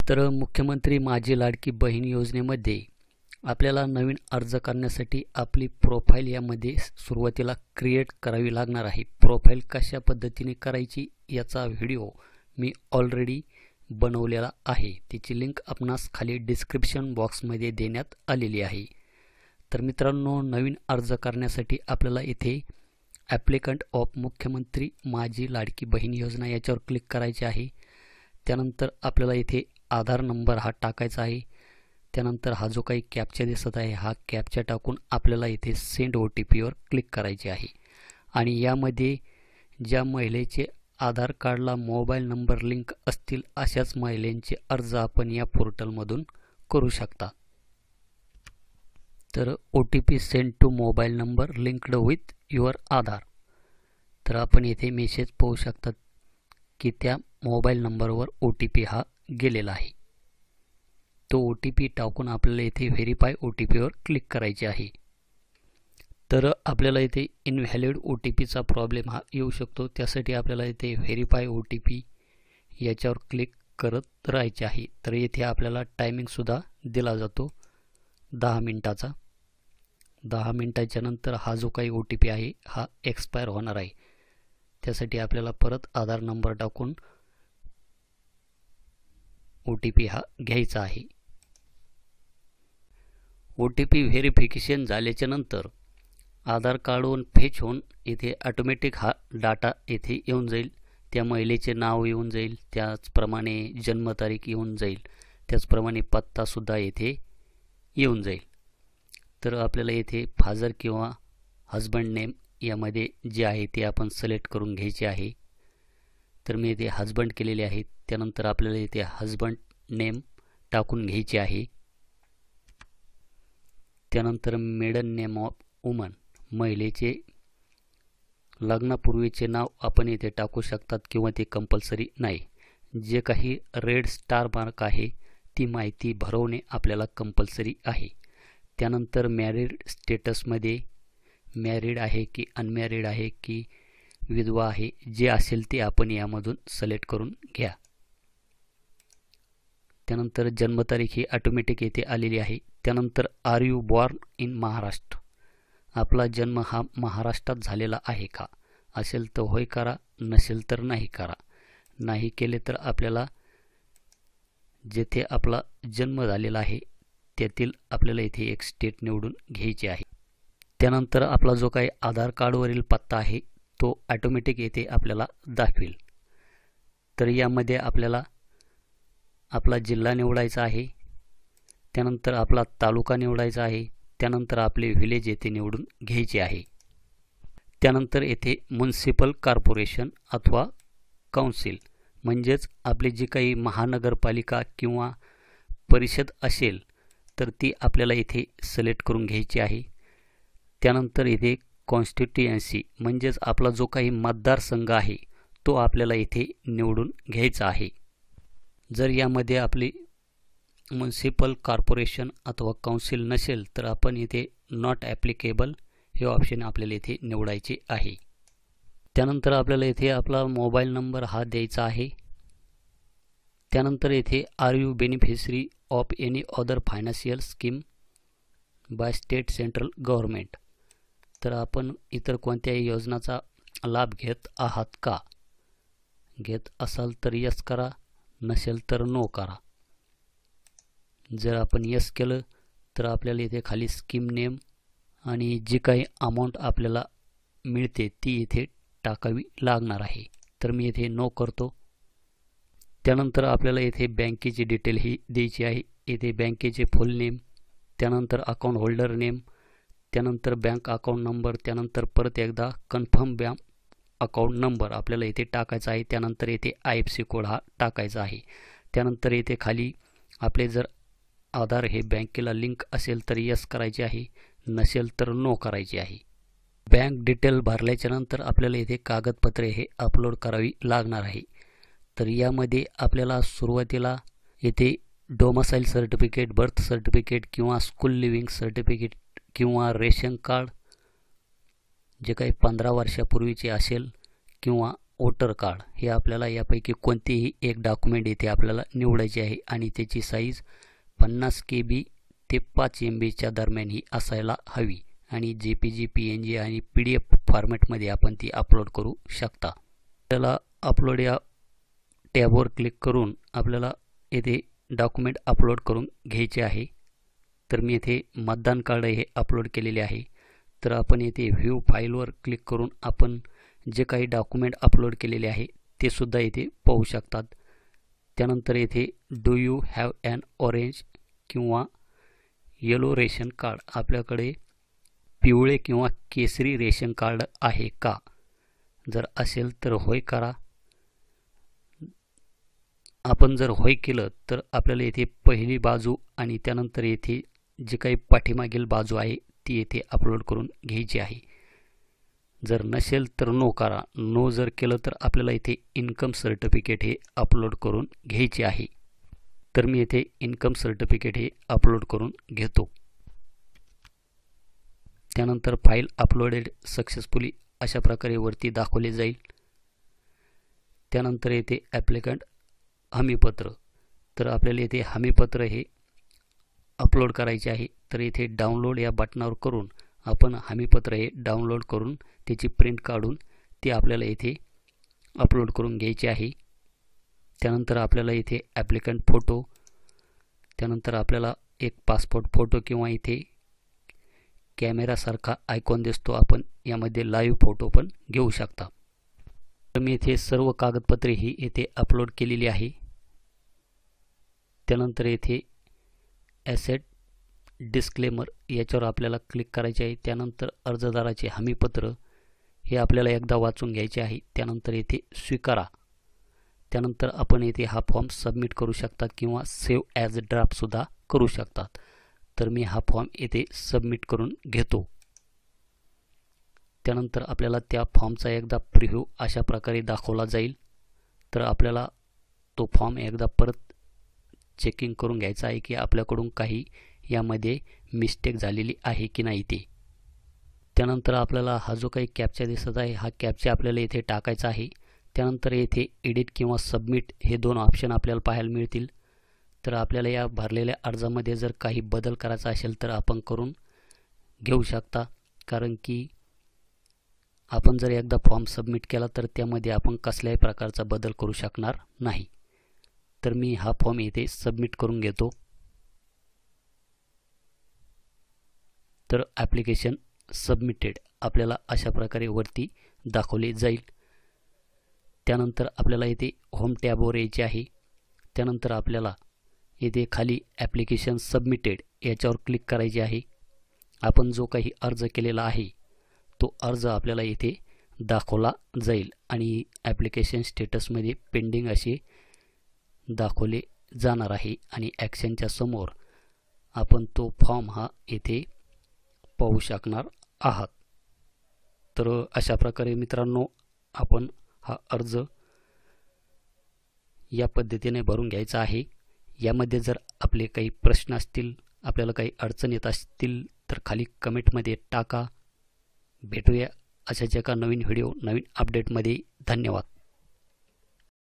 तर मुख्यमंत्री माझी लाडकी बहीण योजनेमध्ये आपल्याला नवीन अर्ज करण्यासाठी आपली प्रोफाईल यामध्ये सुरुवातीला क्रिएट करावी लागणार आहे। प्रोफाईल कशा पद्धतीने करायची याचा व्हिडिओ मी ऑलरेडी बनवलेला आहे, त्याची लिंक आपणास खाली डिस्क्रिप्शन बॉक्समध्ये देण्यात आलेली आहे। तर मित्रांनो, नवीन अर्ज करण्यासाठी आपल्याला इथे ॲप्लिकंट ऑफ मुख्यमंत्री माझी लाडकी बहीण योजना याच्यावर क्लिक करायचे आहे। त्यानंतर आपल्याला इथे आधार नंबर हा टाकायचा आहे। त्यानंतर हा जो काही कॅप्चा दिसत आहे हा कॅप्चा टाकून आपल्याला इथे सेंड OTP वर क्लिक करायचे आहे। आणि यामध्ये ज्या महिलेचे आधार कार्डला मोबाईल नंबर लिंक असतील अशाच महिलांचे अर्ज आपण या पोर्टलमधून करू शकता। तर OTP send to mobile number linked with your Aadhaar. तर आपण इथे मेसेज पाहू शकतात की त्या मोबाईल नंबरवर OTP हा गेलेला आहे। तो OTP टाकून आपल्याला इथे व्हेरीफाय OTP वर क्लिक करायचे आहे। तर आपल्याला इथे इनव्हॅलिड OTPचा प्रॉब्लेम हा येऊ शकतो, त्यासाठी आपल्याला इथे व्हेरीफाय OTP याच्यावर क्लिक करत राहायचे आहे। तर येथे आपल्याला टायमिंग सुद्धा दिला जातो 10 मिनिटाचा। 10 मिनिटाच्या नंतर हा जो काही OTP आहे हा एक्सपायर होणार आहे। त्यासाठी आपल्याला परत आधार नंबर टाकून OTP हा घ्यायचा आहे। OTP व्हेरिफिकेशन झाल्याच्या नंतर आधार कार्डवरून फेच होऊन इथे ऑटोमॅटिक हा डाटा इथे येऊन जाईल। त्या महिलेचे नाव येऊन जाईल, त्याचप्रमाणे जन्मतारीख येऊन जाईल, त्याचप्रमाणे पत्ता सुद्धा येथे येऊन जाईल। तर आपल्याला इथे फादर किंवा हजबंड नेम यामध्ये जे आहे ते आपण सिलेक्ट करून घ्यायचे आहे। तर मी इथे हजबंड केलेले आहे। त्यानंतर आपल्याला इथे हजबंड नेम टाकून घ्यायचे आहे। त्यानंतर मेडन नेम ऑफ वुमन, महिलेचे लग्नापूर्वीचे नाव आपण इथे टाकू शकतात किंवा ते कंपल्सरी नाही। जे काही रेड स्टार मार्क आहे ती माहिती भरवणे आपल्याला कंपल्सरी आहे। त्यानंतर मॅरिड स्टेटसमध्ये मॅरिड आहे की अनमॅरिड आहे की विधवा आहे, जे असेल ते आपण यामधून सिलेक्ट करून घ्या। त्यानंतर जन्मतारीख ही ऑटोमॅटिक येथे आलेली आहे। त्यानंतर are you born in Maharashtra, आपला जन्म हा महाराष्ट्रात झालेला आहे का, असेल तर होय करा, नसेल तर नाही करा। नाही केले तर आपल्याला जेथे आपला जन्म झालेला आहे त्यातील आपल्याला इथे एक स्टेट निवडून घ्यायची आहे। त्यानंतर आपला जो काही आधार कार्डवरील पत्ता आहे तो ऑटोमॅटिक येथे आपल्याला दाखवेल। तर यामध्ये आपल्याला आपला जिल्हा निवडायचा आहे, त्यानंतर आपला तालुका निवडायचा आहे, त्यानंतर आपले विलेज येथे निवडून घ्यायचे आहे। त्यानंतर येथे म्युनिसिपल कॉर्पोरेशन अथवा काउन्सिल म्हणजेच आपली जी काही महानगरपालिका किंवा परिषद असेल तर ती आपल्याला इथे सिलेक्ट करून घ्यायची आहे। त्यानंतर इथे कॉन्स्टिट्युएन्सी म्हणजेच आपला जो काही मतदारसंघ आहे तो आपल्याला इथे निवडून घ्यायचा आहे। जर यामध्ये आपली म्युनिसिपल कॉर्पोरेशन अथवा काउन्सिल नसेल तर आपण इथे नॉट ॲप्लिकेबल हे ऑप्शन आपल्याला इथे निवडायचे आहे। त्यानंतर आपल्याला इथे आपला मोबाईल नंबर हा द्यायचा आहे। त्यानंतर इथे are you beneficiary of any other financial scheme by state central government, तर आपण इतर कोणत्याही योजनाचा लाभ घेत आहात का, घेत असाल तर यस करा, नसेल तर नो करा। जर आपण यस केलं तर आपल्याला इथे खाली स्कीम नेम आणि जी काही अमाऊंट आपल्याला मिळते ती इथे टाकावी लागणार आहे। तर मी इथे नो करतो। त्यानंतर आपल्याला इथे बँकेची डिटेल ही द्यायची आहे। इथे बँकेचे फुल नेम, त्यानंतर अकाउंट होल्डर नेम, त्यानंतर बँक अकाउंट नंबर, त्यानंतर परत एकदा कन्फर्म बँक अकाउंट नंबर आपल्याला इथे टाकायचा आहे। त्यानंतर इथे IFSC कोड हा टाकायचा आहे। त्यानंतर इथे खाली आपले जर आधार हे बँकेला लिंक असेल तर यस करायचे आहे, नसेल तर नो करायचे आहे। बँक डिटेल भरल्याच्या नंतर आपल्याला इथे कागदपत्रे हे अपलोड करावी लागणार आहे। तर यामध्ये आपल्याला सुरुवातीला इथे डोमिसाईल सर्टिफिकेट, बर्थ सर्टिफिकेट किंवा स्कूल लिव्हिंग सर्टिफिकेट किंवा रेशन कार्ड जे काही 15 वर्षापूर्वीचे असेल किंवा वोटर कार्ड हे आपल्याला यापैकी कोणतेही एक डॉक्युमेंट इथे आपल्याला निवडायचे आहे आणि त्याची साईज 50 KB ते 5 MBच्या दरम्यान ही असायला हवी आणि JPG PNG आणि PDF फॉर्मॅटमध्ये आपण ती अपलोड करू शकता। आपल्याला अपलोड या टॅबवर क्लिक करून आपल्याला येथे डॉक्युमेंट अपलोड करून घ्यायचे आहे। तर मी येथे मतदान कार्ड हे अपलोड केलेले आहे। तर आपण येथे व्ह्यू फाईलवर क्लिक करून आपण जे काही डॉक्युमेंट अपलोड केलेले आहे ते सुद्धा येथे पाहू शकतात। त्यानंतर येथे do you have an orange किंवा येलो रेशन कार्ड, आपल्याकडे पिवळे किंवा केसरी रेशन कार्ड आहे का? जर असेल तर होय करा। आपण जर होय केलं तर आपल्याला येथे पहिली बाजू आणि त्यानंतर येथे जे काही पाठीमागील बाजू आहे ती येथे अपलोड करून घ्यायची आहे। जर नसेल तर नो करा। नो जर केलं तर आपल्याला इथे इन्कम सर्टिफिकेट हे अपलोड करून घ्यायचे आहे। तर मी येथे इन्कम सर्टिफिकेट हे अपलोड करून घेतो। त्यानंतर फाईल अपलोडेड सक्सेसफुली अशा प्रकारे वरती दाखवले जाईल। त्यानंतर येथे ॲप्लिकंट हमीपत्र, तर आपल्याला येथे हमीपत्र हे अपलोड करायचे आहे। तर येथे डाउनलोड या बटनावर करून आपण हमीपत्र हे डाउनलोड करून त्याची प्रिंट काढून ते आपल्याला येथे अपलोड करून घ्यायचे आहे। त्यानंतर आपल्याला इथे ॲप्लिकंट फोटो, त्यानंतर आपल्याला एक पासपोर्ट फोटो किंवा इथे कॅमेरासारखा आयकॉन दिसतो, आपण यामध्ये लाईव्ह फोटो पण घेऊ शकता। तर मी इथे सर्व कागदपत्रे ही येथे अपलोड केलेली आहे। त्यानंतर येथे ॲसेट डिस्क्लेमर याच्यावर आपल्याला क्लिक करायचे आहे। त्यानंतर अर्जदाराचे हमीपत्र हे आपल्याला एकदा वाचून घ्यायचे आहे। त्यानंतर येथे स्वीकारा, त्यानंतर आपण येथे हा फॉर्म सबमिट करू शकतात किंवा सेव्ह ॲज ड्राफ्ट सुद्धा करू शकतात। तर मी हा फॉर्म येथे सबमिट करून घेतो। त्यानंतर आपल्याला त्या फॉर्मचा एकदा प्रिव्ह्यू अशा प्रकारे दाखवला जाईल। तर आपल्याला तो फॉर्म एकदा परत चेकिंग करून घ्यायचा आहे की आपल्याकडून काही यामध्ये मिस्टेक झालेली आहे की नाही ते। त्यानंतर आपल्याला हा जो काही कॅप्चा दिसत आहे हा कॅप्चा आपल्याला इथे टाकायचा आहे। त्यानंतर येथे एडिट किंवा सबमिट हे दोन ऑप्शन आपल्याला पाहायला मिळतील। तर आपल्याला या भरलेल्या अर्जामध्ये जर काही बदल करायचा असेल तर आपण करून घेऊ शकता, कारण की आपण जर एकदा फॉर्म सबमिट केला तर त्यामध्ये आपण कसल्याही प्रकारचा बदल करू शकणार नाही। तर मी हा फॉर्म येथे सबमिट करून घेतो। तर ॲप्लिकेशन सबमिटेड आपल्याला अशा प्रकारे वरती दाखवले जाईल। त्यानंतर आपल्याला इथे होम टॅबवर यायचे आहे। त्यानंतर आपल्याला इथे खाली ॲप्लिकेशन सबमिटेड याच्यावर क्लिक करायचे आहे। आपण जो काही अर्ज केलेला आहे तो अर्ज आपल्याला इथे दाखवला जाईल आणि ॲप्लिकेशन स्टेटसमध्ये पेंडिंग असे दाखवले जाणार आहे आणि ॲक्शनच्या समोर आपण तो फॉर्म हा येथे पाहू शकणार आहात। तर अशा प्रकारे मित्रांनो आपण हा अर्ज या पद्धतीने भरून घ्यायचा आहे। यामध्ये जर आपले काही प्रश्न असतील, आपल्याला काही अडचण येत असतील तर खाली कमेंटमध्ये टाका। भेटूया अशाच एका नवीन व्हिडिओ नवीन अपडेटमध्ये। धन्यवाद।